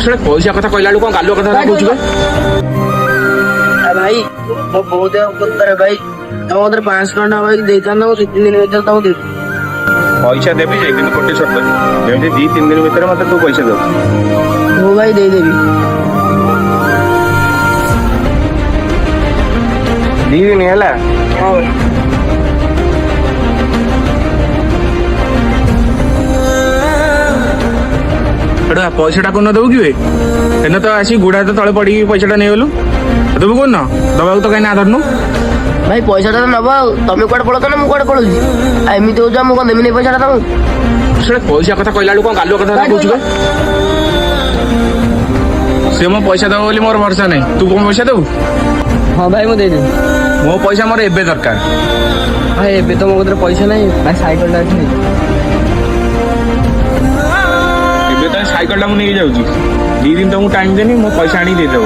ସେଟା ପଇସା କଥା କହିଲା ବେଳକୁ କଣ ଗାଲୁଆ କଥା କହୁଛୁ ବେ? ଭାଇ ମୋ ବୋଉ ଦେହ ଖରାପ ଭାଇ, ତମ ମତେ 500 ଟଙ୍କା ଭାଇ ଦେଇଥାନ୍ତ, ମୁଁ 2-3 ଦିନ ଭିତରେ ତମକୁ ଦେବି। ପଇସା ଦେବି ଯେ, କିନ୍ତୁ ଗୋଟେ ସର୍ତ୍ତ ଯେମିତି 2-3 ଦିନ ଭିତରେ ମତେ ତୁ ପଇସା ଦବୁ। ହଉ ଭାଇ ଦେଇଦେବି। 2 ଦିନ ହେଲା। ହଁ ଭାଇ। ଏଟା ପଇସାଟା କୋଉନ ଦବୁ କି ବେ? ଏନ ତ ଆସି ଗୁଡା ହାତ ତଳେ ପଡିକି ପଇସାଟା ନେଇଗଲୁ। ଦେବୁ କୋଉନ? ଦବାକୁ ତ କାହିଁ ନା ଧରୁନୁ। ଭାଇ ପଇସାଟା ତ ନବ ଆଉ, ତମେ କୁଆଡେ ପଳଉଛ ନା ମୁଁ କୁଆଡେ ପଳଉଛି? ଆଉ ଏମିତି ହଉଛି, ମୁଁ କଣ ଦେବିନି ପଇସାଟା ତମକୁ? ସେଟା ପଇସା କଥା କହିଲା ବେଳକୁ କଣ ଗାଲୁଆ କଥା କହୁଛୁ ବେ? ସେ ମୋ ପଇସା ଦବ ବୋଲି ମୋର ଭରସା ନାହିଁ। ତୁ କଣ ପଇସା ଦବୁ? ହଁ ଭାଇ ମୁଁ ଦେଇଦେବି। ମୋ ପଇସା ମୋର ଏବେ ଦରକାର। ଭାଇ ଏବେ ତ ମୋ କତିରେ ପଇସା ନାହିଁ ଭାଇ, ସାଇକେଲଟା ଅଛି ନେଇ। ଏବେ ତ ସାଇକେଲଟା ମୁଁ ନେଇକି ଯାଉଛି। 2 ଦିନ ତମକୁ ଟାଇମ୍ ଦେନି, ମୋ ପଇସା ଆଣିକି ଦେଇଦେବ।